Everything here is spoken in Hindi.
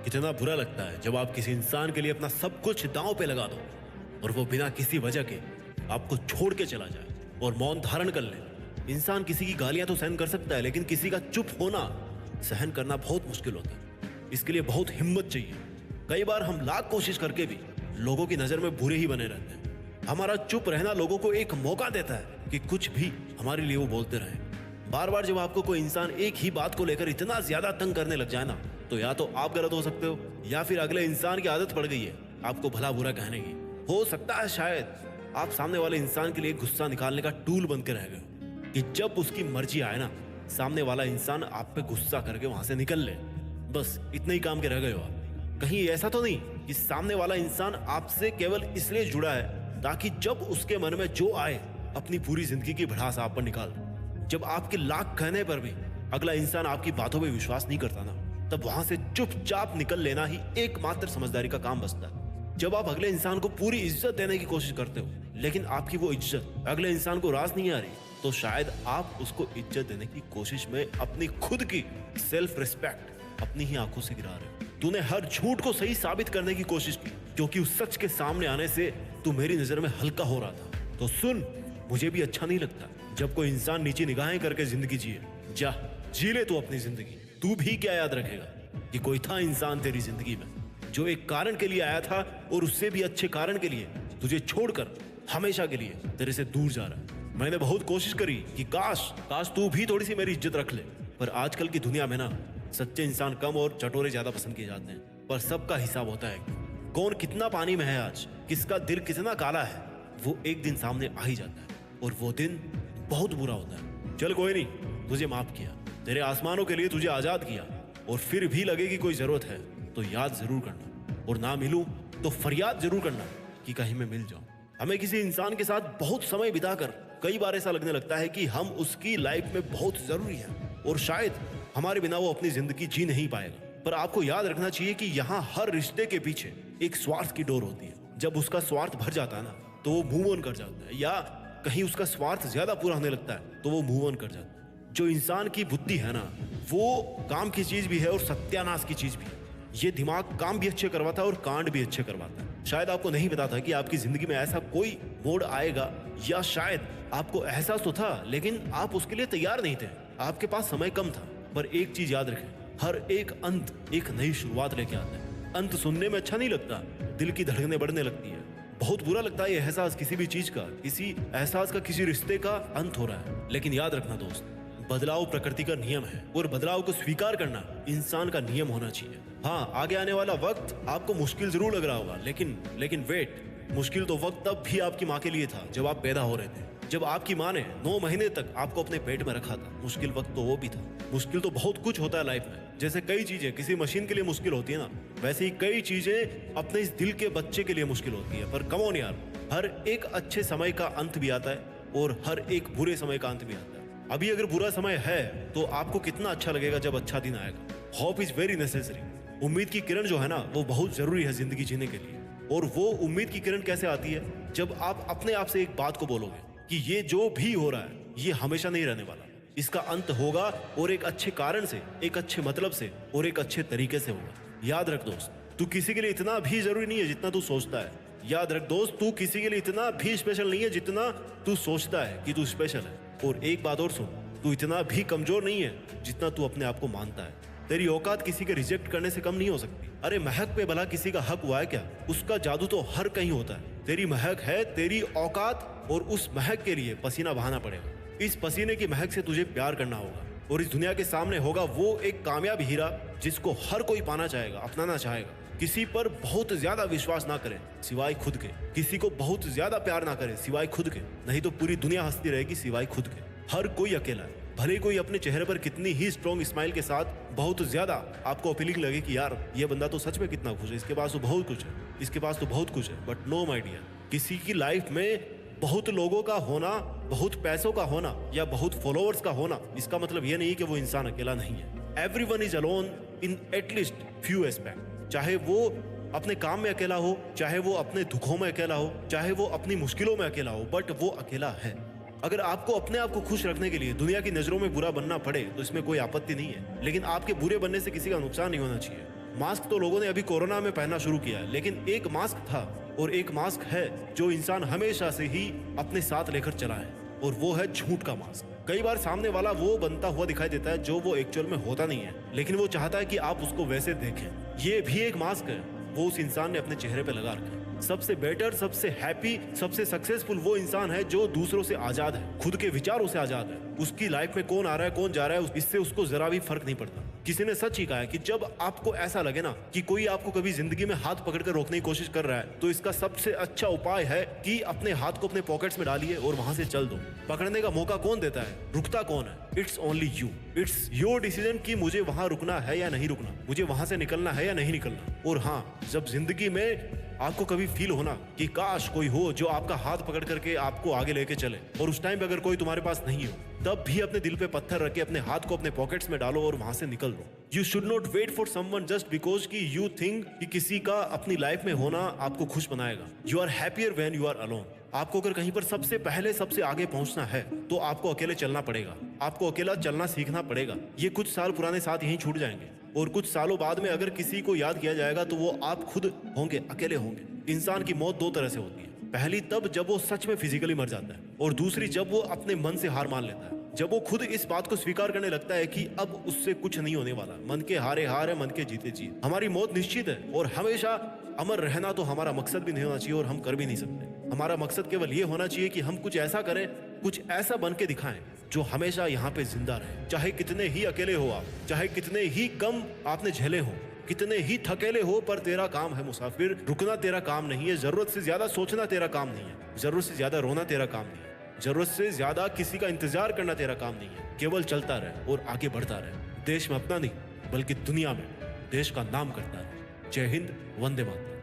कितना बुरा लगता है जब आप किसी इंसान के लिए अपना सब कुछ दांव पे लगा दो और वो बिना किसी वजह के आपको छोड़ के चला जाए और मौन धारण कर ले। इंसान किसी की गालियां तो सहन कर सकता है, लेकिन किसी का चुप होना सहन करना बहुत मुश्किल होता है। इसके लिए बहुत हिम्मत चाहिए। कई बार हम लाख कोशिश करके भी लोगों की नजर में बुरे ही बने रहते हैं। हमारा चुप रहना लोगों को एक मौका देता है कि कुछ भी हमारे लिए वो बोलते रहे। बार बार जब आपको कोई इंसान एक ही बात को लेकर इतना ज्यादा तंग करने लग जाए ना, तो या तो आप गलत हो सकते हो या फिर अगले इंसान की आदत पड़ गई है आपको भला बुरा कहने की। हो सकता है शायद आप सामने वाले इंसान के लिए गुस्सा निकालने का टूल बन के रह गए कि जब उसकी मर्जी आए ना, सामने वाला इंसान आप पे गुस्सा करके वहां से निकल ले। बस इतने ही काम के रह गए हो आप। कहीं ऐसा तो नहीं कि सामने वाला इंसान आपसे केवल इसलिए जुड़ा है ताकि जब उसके मन में जो आए अपनी पूरी जिंदगी की भड़ास आप पर निकाल दे। जब आपके लाख कहने पर भी अगला इंसान आपकी बातों पे विश्वास नहीं करता ना, तब वहां से चुपचाप निकल लेना ही एकमात्र समझदारी का काम बचता है। जब आप अगले इंसान को पूरी इज्जत देने की कोशिश करते हो, लेकिन आपकी वो इज्जत अगले इंसान को रास नहीं आ रही, तो शायद आप उसको इज्जत देने की कोशिश में अपनी खुद की सेल्फ रिस्पेक्ट अपनी ही आंखों से गिरा रहे हो। तूने हर झूठ को सही साबित करने की कोशिश की, क्योंकि उस सच के सामने आने से तू मेरी नजर में हल्का हो रहा था। तो सुन, मुझे भी अच्छा नहीं लगता जब कोई इंसान नीची निगाहें करके जिंदगी जिए। जा जी ले तू अपनी जिंदगी। तू भी क्या याद रखेगा कि कोई था इंसान तेरी जिंदगी में जो एक कारण के लिए आया था और उससे भी अच्छे कारण के लिए तुझे छोड़कर हमेशा के लिए तेरे से दूर जा रहा है। मैंने बहुत कोशिश करी कि काश तू भी थोड़ी सी मेरी इज्जत रख ले, पर आजकल की दुनिया में ना सच्चे इंसान कम और चटोरे ज्यादा पसंद किए जाते हैं। पर सबका हिसाब होता है, कौन कितना पानी में है आज, किसका दिल कितना काला है, वो एक दिन सामने आ ही जाता है और वो दिन बहुत बुरा होता है। चल कोई नहीं, तुझे माफ किया, तेरे आसमानों के लिए तुझे आजाद किया, और फिर भी लगे कि कोई जरूरत है तो याद जरूर करना, और ना मिलूं तो फरियाद जरूर करना कि कहीं मैं मिल जाऊं। हमें किसी इंसान के साथ बहुत समय बिताकर कई बार ऐसा लगने लगता है कि हम उसकी लाइफ में बहुत जरूरी हैं और शायद हमारे बिना वो अपनी जिंदगी जी नहीं पाएगा। पर आपको याद रखना चाहिए कि यहाँ हर रिश्ते के पीछे एक स्वार्थ की डोर होती है। जब उसका स्वार्थ भर जाता है ना, तो वो मूव ऑन कर जाता है, या कहीं उसका स्वार्थ ज्यादा पूरा होने लगता है तो वो मूव ऑन कर जाता है। जो इंसान की बुद्धि है ना, वो काम की चीज भी है और सत्यानाश की चीज भी है। ये दिमाग काम भी अच्छे करवाता है और कांड भी अच्छे करवाता है। शायद आपको नहीं पता था कि आपकी जिंदगी में ऐसा कोई मोड़ आएगा, या शायद आपको एहसास तो था लेकिन आप उसके लिए तैयार नहीं थे। आपके पास समय कम था। पर एक चीज याद रखें, हर एक अंत एक नई शुरुआत लेके आता है। अंत सुनने में अच्छा नहीं लगता, दिल की धड़कनें बढ़ने लगती है। बहुत बुरा लगता है ये एहसास किसी भी चीज का, किसी एहसास का, किसी रिश्ते का अंत हो रहा है। लेकिन याद रखना दोस्त, बदलाव प्रकृति का नियम है और बदलाव को स्वीकार करना इंसान का नियम होना चाहिए। हाँ, आगे आने वाला वक्त आपको मुश्किल जरूर लग रहा होगा, लेकिन वेट, मुश्किल तो वक्त तब भी आपकी माँ के लिए था जब आप पैदा हो रहे थे। जब आपकी माँ ने 9 महीने तक आपको अपने पेट में रखा था, मुश्किल वक्त तो वो भी था। मुश्किल तो बहुत कुछ होता है लाइफ में। जैसे कई चीजें किसी मशीन के लिए मुश्किल होती है ना, वैसे ही कई चीजें अपने इस दिल के बच्चे के लिए मुश्किल होती है। पर कम ऑन यार, हर एक अच्छे समय का अंत भी आता है और हर एक बुरे समय का अंत भी आता है। अभी अगर बुरा समय है तो आपको कितना अच्छा लगेगा जब अच्छा दिन आएगा। Hope is very necessary. उम्मीद की किरण जो है ना, वो बहुत जरूरी है जिंदगी जीने के लिए। और वो उम्मीद की किरण कैसे आती है? जब आप अपने आप से एक बात को बोलोगे कि ये जो भी हो रहा है ये हमेशा नहीं रहने वाला, इसका अंत होगा, और एक अच्छे कारण से, एक अच्छे मतलब से और एक अच्छे तरीके से होगा। याद रख दोस्त, तू किसी के लिए इतना भी जरूरी नहीं है जितना तू सोचता है। याद रख दोस्त, तू किसी के लिए इतना भी स्पेशल नहीं है जितना तू सोचता है कि तू स्पेशल है। और एक बात और सुन, तू इतना भी कमजोर नहीं है जितना तू अपने आप को मानता है। तेरी औकात किसी के रिजेक्ट करने से कम नहीं हो सकती। अरे महक पे भला किसी का हक हुआ है क्या? उसका जादू तो हर कहीं होता है। तेरी महक है तेरी औकात, और उस महक के लिए पसीना बहाना पड़ेगा। इस पसीने की महक से तुझे प्यार करना होगा, और इस दुनिया के सामने होगा वो एक कामयाब हीरा जिसको हर कोई पाना चाहेगा, अपनाना चाहेगा। किसी पर बहुत ज्यादा विश्वास ना करे सिवाय खुद के, किसी को बहुत ज्यादा प्यार ना करे सिवाय खुद के, नहीं तो पूरी दुनिया हंसती रहेगी सिवाय खुद के। हर कोई अकेला है, भले कोई अपने चेहरे पर कितनी ही स्ट्रॉन्ग स्माइल के साथ बहुत ज्यादा आपको अपीलिंग लगे कि यार ये बंदा तो सच में कितना खुश है, इसके पास तो बहुत कुछ है, इसके पास तो बहुत कुछ है। बट नो माय डियर, किसी की लाइफ में बहुत लोगों का होना, बहुत पैसों का होना या बहुत फॉलोअर्स का होना, इसका मतलब ये नहीं कि वो इंसान अकेला नहीं है। Everyone is alone in at least few aspect. चाहे वो अपने काम में अकेला हो, चाहे वो अपने दुखों में अकेला हो, चाहे वो अपनी मुश्किलों में अकेला हो, बट वो अकेला है। अगर आपको अपने आप को खुश रखने के लिए दुनिया की नजरों में बुरा बनना पड़े तो इसमें कोई आपत्ति नहीं है, लेकिन आपके बुरे बनने से किसी का नुकसान नहीं होना चाहिए। मास्क तो लोगों ने अभी कोरोना में पहनना शुरू किया है, लेकिन एक मास्क था और एक मास्क है जो इंसान हमेशा से ही अपने साथ लेकर चला है, और वो है झूठ का मास्क। कई बार सामने वाला वो बनता हुआ दिखाई देता है जो वो एक्चुअल में होता नहीं है, लेकिन वो चाहता है कि आप उसको वैसे देखें। ये भी एक मास्क है, वो उस इंसान ने अपने चेहरे पे लगा रखा है। सबसे बेटर, सबसे हैप्पी, सबसे सक्सेसफुल वो इंसान है जो दूसरों से आजाद है, खुद के विचारों से आजाद है। उसकी लाइफ में कौन आ रहा है, कौन जा रहा है, इससे उसको जरा भी फर्क नहीं पड़ता। किसी ने सच ही कहा है कि जब आपको ऐसा लगे ना कि कोई आपको कभी जिंदगी में हाथ पकड़कर रोकने की कोशिश कर रहा है, तो इसका सबसे अच्छा उपाय है कि अपने हाथ को अपने पॉकेट्स में डालिए और वहां से चल दो। पकड़ने का मौका कौन देता है, रुकता कौन है? It's only you. It's your decision कि मुझे वहां रुकना है या नहीं रुकना, मुझे वहां से निकलना है या नहीं निकलना। और हाँ, जब जिंदगी में आपको कभी फील होना कि काश कोई हो जो आपका हाथ पकड़ करके आपको आगे लेके चले, और उस टाइम पे अगर कोई तुम्हारे पास नहीं हो, तब भी अपने दिल पे पत्थर रख के अपने हाथ को अपने पॉकेट्स में डालो और वहां से निकल दो। You should not wait for someone just because कि यू थिंक कि किसी का अपनी लाइफ में होना आपको खुश बनाएगा। You are happier when you are alone. आपको अगर कहीं पर सबसे पहले सबसे आगे पहुंचना है तो आपको अकेले चलना पड़ेगा, आपको अकेला चलना सीखना पड़ेगा। ये कुछ साल पुराने साथ यहीं छूट जाएंगे, और कुछ सालों बाद में अगर किसी को याद किया जाएगा तो वो आप खुद होंगे, अकेले होंगे। इंसान की मौत दो तरह से होती है, पहली तब जब वो सच में फिजिकली मर जाता है, और दूसरी जब वो अपने मन से हार मान लेता है, जब वो खुद इस बात को स्वीकार करने लगता है कि अब उससे कुछ नहीं होने वाला। मन के हारे हार है, मन के जीते जीत। हमारी मौत निश्चित है, और हमेशा अमर रहना तो हमारा मकसद भी नहीं होना चाहिए, और हम कर भी नहीं सकते। हमारा मकसद केवल ये होना चाहिए कि हम कुछ ऐसा करें, कुछ ऐसा बन के दिखाएं जो हमेशा यहाँ पे जिंदा रहे। चाहे कितने ही अकेले हो आप, चाहे कितने ही कम आपने झेले हो, कितने ही थकेले हो, पर तेरा काम है मुसाफिर, रुकना तेरा काम नहीं है। जरूरत से ज्यादा सोचना तेरा काम नहीं है, जरूरत से ज्यादा रोना तेरा काम नहीं है, जरूरत से ज्यादा किसी का इंतजार करना तेरा काम नहीं है। केवल चलता रहे और आगे बढ़ता रहे। देश में अपना नहीं बल्कि दुनिया में देश का नाम करता रहे। जय हिंद, वंदे मातरम।